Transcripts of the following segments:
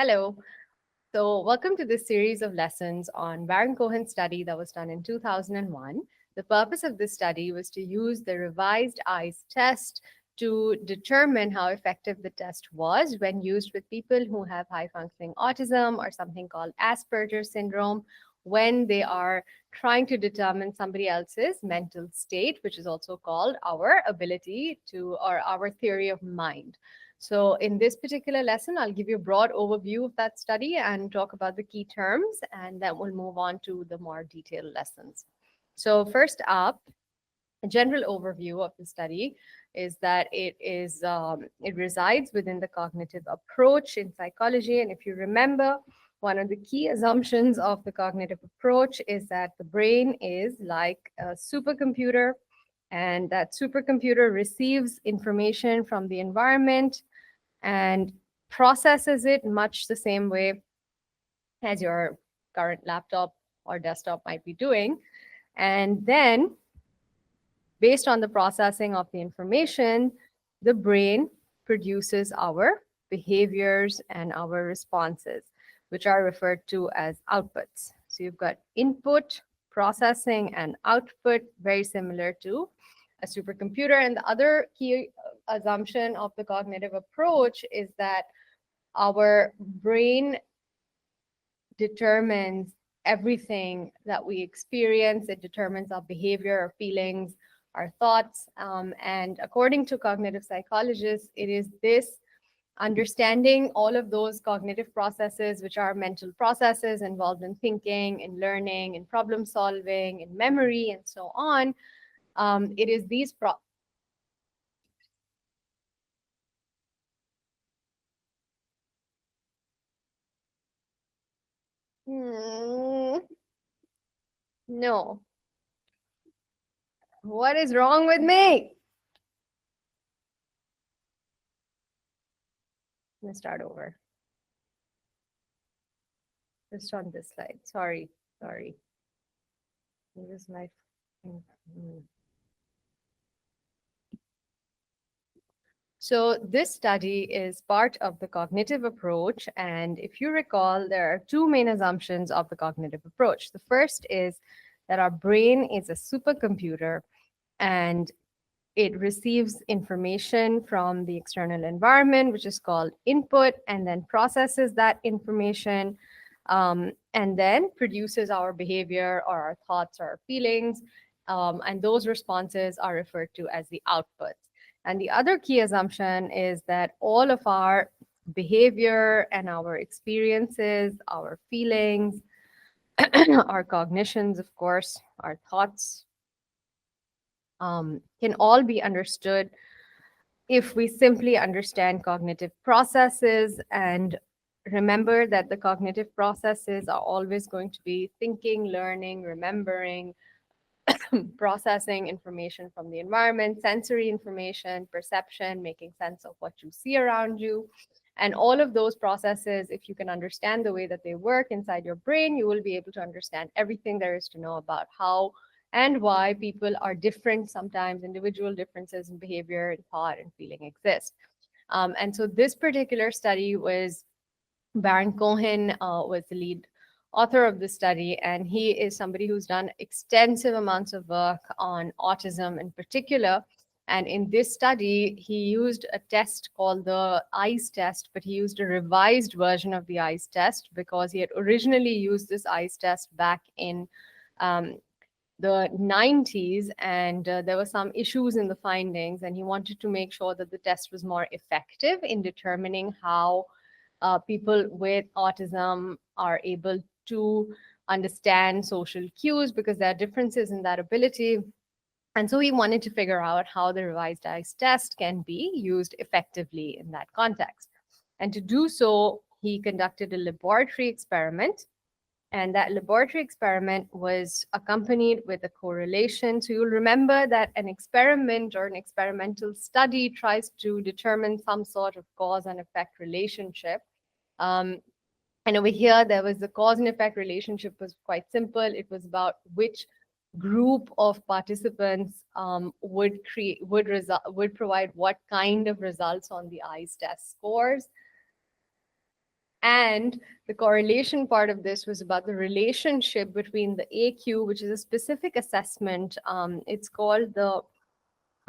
Hello. So, welcome to this series of lessons on Baron Cohen's study that was done in 2001. The purpose of this study was to use the revised eyes test to determine how effective the test was when used with people who have high functioning autism or something called Asperger's syndrome when they are trying to determine somebody else's mental state, which is also called our ability to, or our theory of mind. So in this particular lesson, I'll give you a broad overview of that study and talk about the key terms, and then we'll move on to the more detailed lessons. So first up, a general overview of the study is that it resides within the cognitive approach in psychology. And if you remember, one of the key assumptions of the cognitive approach is that the brain is like a supercomputer, and that supercomputer receives information from the environment and processes it much the same way as your current laptop or desktop might be doing. And then, based on the processing of the information, the brain produces our behaviors and our responses, which are referred to as outputs. So you've got input, processing, and output, very similar to a supercomputer. And the other key assumption of the cognitive approach is that our brain determines everything that we experience. It determines our behavior, our feelings, our thoughts. And according to cognitive psychologists, it is this understanding all of those cognitive processes, which are mental processes involved in thinking, in learning, in problem solving, in memory, and so on. It is these No. What is wrong with me? I'm gonna start over. Just on this slide. Sorry. This is my. So this study is part of the cognitive approach. And if you recall, there are two main assumptions of the cognitive approach. The first is that our brain is a supercomputer and it receives information from the external environment, which is called input, and then processes that information, and then produces our behavior or our thoughts or our feelings. And those responses are referred to as the outputs. And the other key assumption is that all of our behavior and our experiences, our feelings, our cognitions, of course, our thoughts, can all be understood if we simply understand cognitive processes and remember that the cognitive processes are always going to be thinking, learning, remembering, processing information from the environment, sensory information, perception, making sense of what you see around you. And all of those processes, if you can understand the way that they work inside your brain, you will be able to understand everything there is to know about how and why people are different. Sometimes individual differences in behavior and thought and feeling exist. And so this particular study was Baron Cohen was the lead author of the study, and he is somebody who's done extensive amounts of work on autism in particular. And in this study, he used a test called the eyes test, but he used a revised version of the eyes test because he had originally used this eyes test back in the 90s, and there were some issues in the findings, and he wanted to make sure that the test was more effective in determining how people with autism are able to understand social cues because there are differences in that ability. And so he wanted to figure out how the revised eyes test can be used effectively in that context. And to do so, he conducted a laboratory experiment. And that laboratory experiment was accompanied with a correlation. So you'll remember that an experiment or an experimental study tries to determine some sort of cause and effect relationship. And over here, there was the cause and effect relationship was quite simple. It was about which group of participants would provide what kind of results on the eyes test scores. And the correlation part of this was about the relationship between the AQ, which is a specific assessment. It's called the,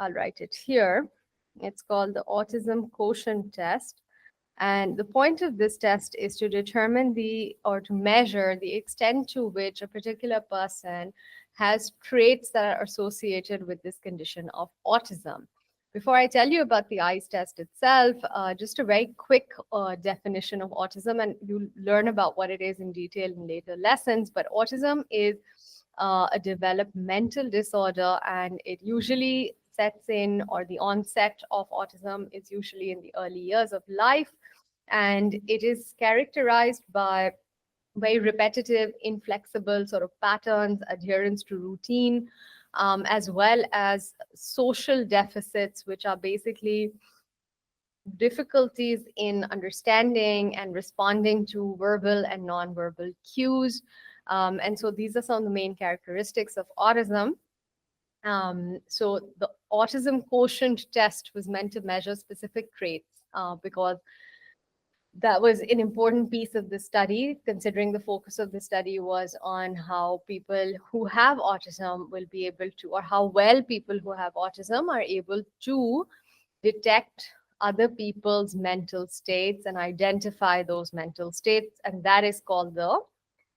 I'll write it here. It's called the Autism Quotient Test. And the point of this test is to determine or to measure the extent to which a particular person has traits that are associated with this condition of autism. Before I tell you about the eyes test itself, just a very quick definition of autism, and you'll learn about what it is in detail in later lessons. But autism is a developmental disorder, and it usually sets in, or the onset of autism is usually in the early years of life. And it is characterized by very repetitive, inflexible sort of patterns, adherence to routine, as well as social deficits, which are basically difficulties in understanding and responding to verbal and nonverbal cues. And so these are some of the main characteristics of autism. So the autism quotient test was meant to measure specific traits because that was an important piece of the study, considering the focus of the study was on how people who have autism will be able to, or how well people who have autism are able to detect other people's mental states and identify those mental states. And that is called the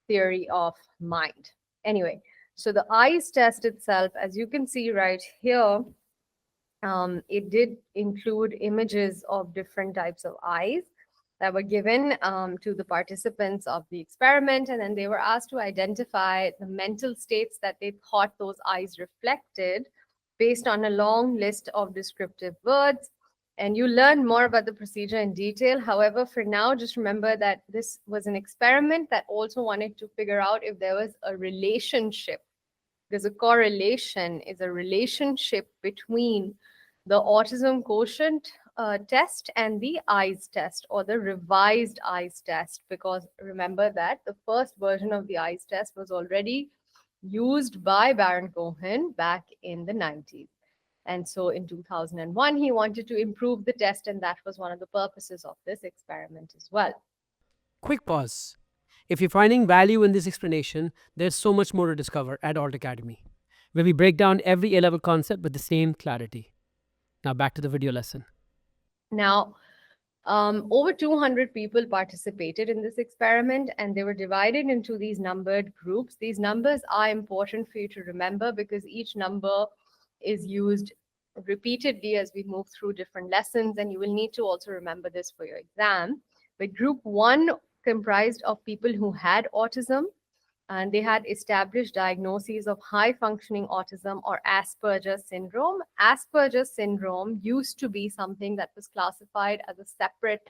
theory of mind. Anyway, so the eyes test itself, as you can see right here, it did include images of different types of eyes that were given to the participants of the experiment. And then they were asked to identify the mental states that they thought those eyes reflected based on a long list of descriptive words. And you learn more about the procedure in detail. However, for now, just remember that this was an experiment that also wanted to figure out if there was a relationship. There's a correlation, is a relationship between the autism quotient test and the eyes test, or the revised eyes test, because remember that the first version of the eyes test was already used by Baron Cohen back in the 90s. And so in 2001, he wanted to improve the test, and that was one of the purposes of this experiment as well. Quick pause. If you're finding value in this explanation, there's so much more to discover at Alt Academy, where we break down every A level concept with the same clarity. Now back to the video lesson. Now, over 200 people participated in this experiment, and they were divided into these numbered groups. These numbers are important for you to remember because each number is used repeatedly as we move through different lessons, and you will need to also remember this for your exam. But group one comprised of people who had autism, and they had established diagnoses of high functioning autism or Asperger's syndrome. Asperger's syndrome used to be something that was classified as a separate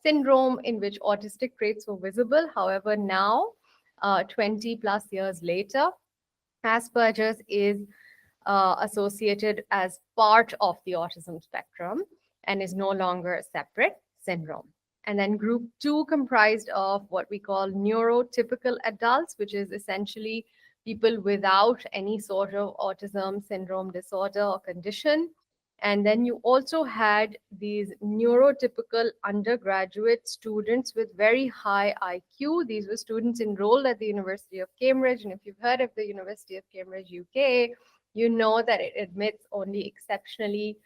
syndrome in which autistic traits were visible. However, now, 20 plus years later, Asperger's is associated as part of the autism spectrum and is no longer a separate syndrome. And then group two comprised of what we call neurotypical adults, which is essentially people without any sort of autism syndrome disorder or condition. And then you also had these neurotypical undergraduate students with very high IQ. These were students enrolled at the University of Cambridge. And if you've heard of the University of Cambridge, UK, you know that it admits only exceptionally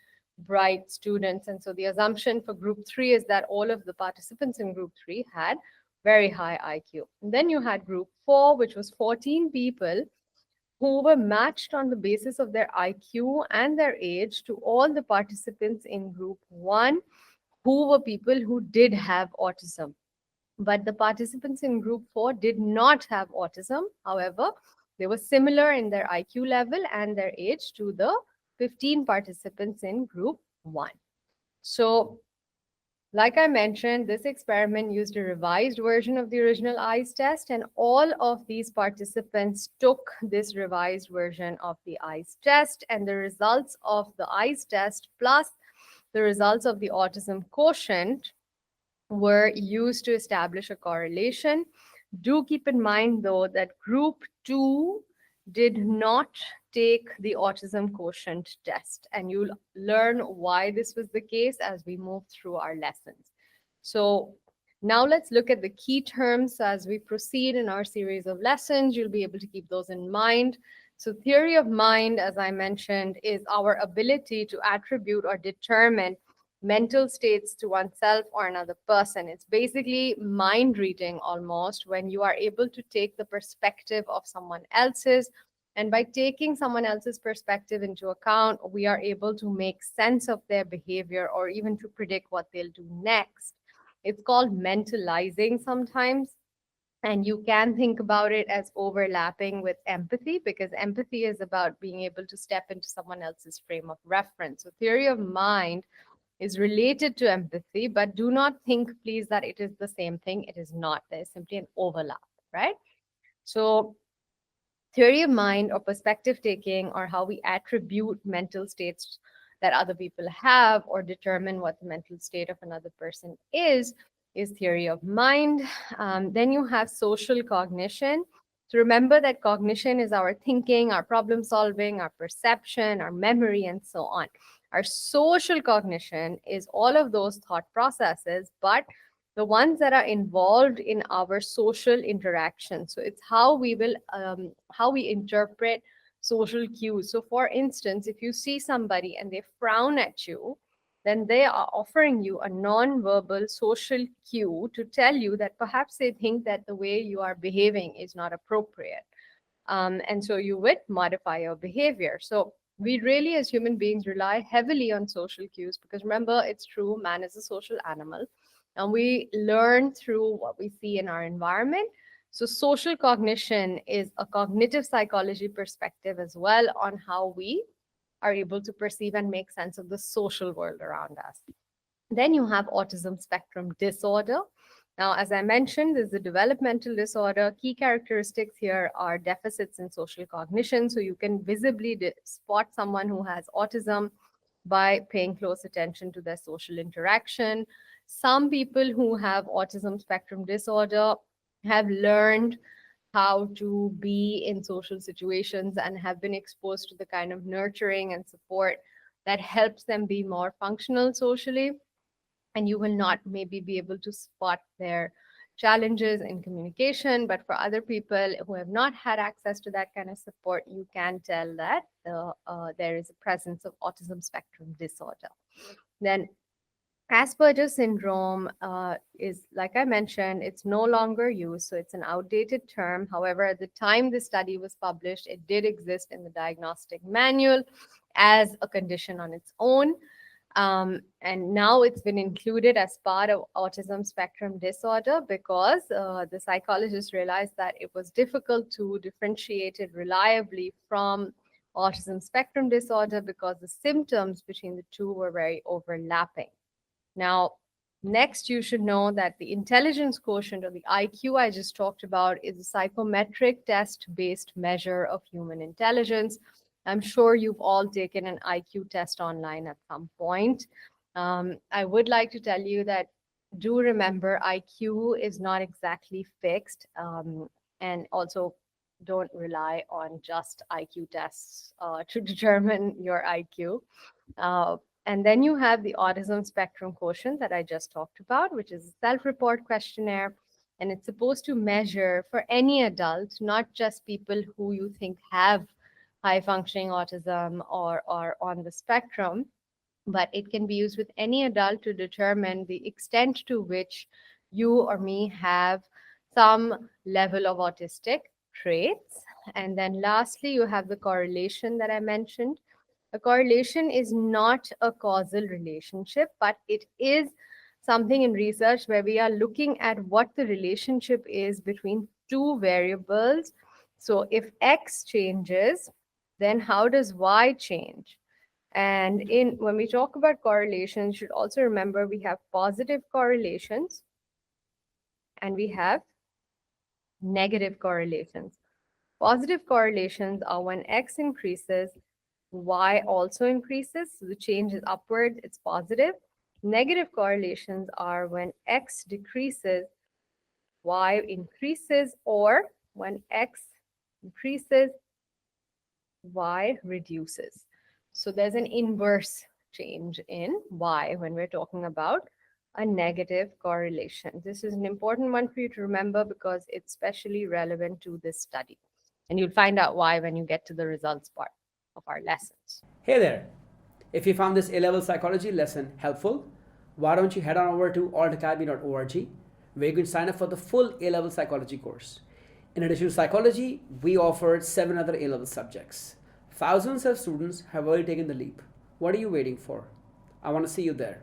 bright students. And so the assumption for group three is that all of the participants in group three had very high IQ. And then you had group four, which was 14 people who were matched on the basis of their IQ and their age to all the participants in group one, who were people who did have autism. But the participants in group four did not have autism. However, they were similar in their IQ level and their age to the 15 participants in group one. So, like I mentioned, this experiment used a revised version of the original eyes test, and all of these participants took this revised version of the eyes test, and the results of the eyes test plus the results of the autism quotient were used to establish a correlation. Do keep in mind, though, that group two did not take the autism quotient test, and you'll learn why this was the case as we move through our lessons. So, Now let's look at the key terms as we proceed in our series of lessons. You'll be able to keep those in mind. So, theory of mind, as I mentioned, is our ability to attribute or determine mental states to oneself or another person. It's basically mind reading almost, when you are able to take the perspective of someone else's. And by taking someone else's perspective into account, we are able to make sense of their behavior or even to predict what they'll do next. It's called mentalizing sometimes. And you can think about it as overlapping with empathy, because empathy is about being able to step into someone else's frame of reference. So, theory of mind is related to empathy, but do not think, please, that it is the same thing. It is not. There is simply an overlap, right? So, theory of mind or perspective taking, or how we attribute mental states that other people have or determine what the mental state of another person is theory of mind. Then you have social cognition. So remember that cognition is our thinking, our problem solving, our perception, our memory, and so on. Our social cognition is all of those thought processes, but the ones that are involved in our social interaction. So it's how we will how we interpret social cues. So for instance, if you see somebody and they frown at you, then they are offering you a non-verbal social cue to tell you that perhaps they think that the way you are behaving is not appropriate. And so you would modify your behavior. So we really, as human beings, rely heavily on social cues, because remember, it's true, man is a social animal, and we learn through what we see in our environment. So, social cognition is a cognitive psychology perspective as well on how we are able to perceive and make sense of the social world around us. Then you have autism spectrum disorder. Now, as I mentioned, this is a developmental disorder. Key characteristics here are deficits in social cognition. So you can visibly spot someone who has autism by paying close attention to their social interaction. Some people who have autism spectrum disorder have learned how to be in social situations and have been exposed to the kind of nurturing and support that helps them be more functional socially, and you will not maybe be able to spot their challenges in communication. But for other people who have not had access to that kind of support, you can tell that there is a presence of autism spectrum disorder. Then Asperger's syndrome is, like I mentioned, it's no longer used, so it's an outdated term. However, at the time this study was published, it did exist in the diagnostic manual as a condition on its own. And now it's been included as part of autism spectrum disorder, because the psychologists realized that it was difficult to differentiate it reliably from autism spectrum disorder, because the symptoms between the two were very overlapping. Now, next, you should know that the intelligence quotient, or the IQ I just talked about, is a psychometric test based measure of human intelligence. I'm sure you've all taken an IQ test online at some point. I would like to tell you that do remember IQ is not exactly fixed, and also don't rely on just IQ tests to determine your IQ. Uh, and then you have the autism spectrum quotient that I just talked about, which is a self report questionnaire. And it's supposed to measure for any adult, not just people who you think have high functioning autism or are on the spectrum, but it can be used with any adult to determine the extent to which you or me have some level of autistic traits. And then lastly, you have the correlation that I mentioned. A correlation is not a causal relationship, but it is something in research where we are looking at what the relationship is between two variables. So if X changes, then how does Y change? And in when we talk about correlations, you should also remember we have positive correlations and we have negative correlations. Positive correlations are when X increases, Y also increases. So the change is upward, it's positive. Negative correlations are when X decreases, Y increases, or when X increases, Y reduces. So there's an inverse change in Y when we're talking about a negative correlation. This is an important one for you to remember because it's especially relevant to this study. And you'll find out why when you get to the results part of our lessons. Hey there! If you found this A-level psychology lesson helpful, why don't you head on over to altacademy.org where you can sign up for the full A-level psychology course. In addition to psychology, we offered 7 other A-level subjects. Thousands of students have already taken the leap. What are you waiting for? I want to see you there.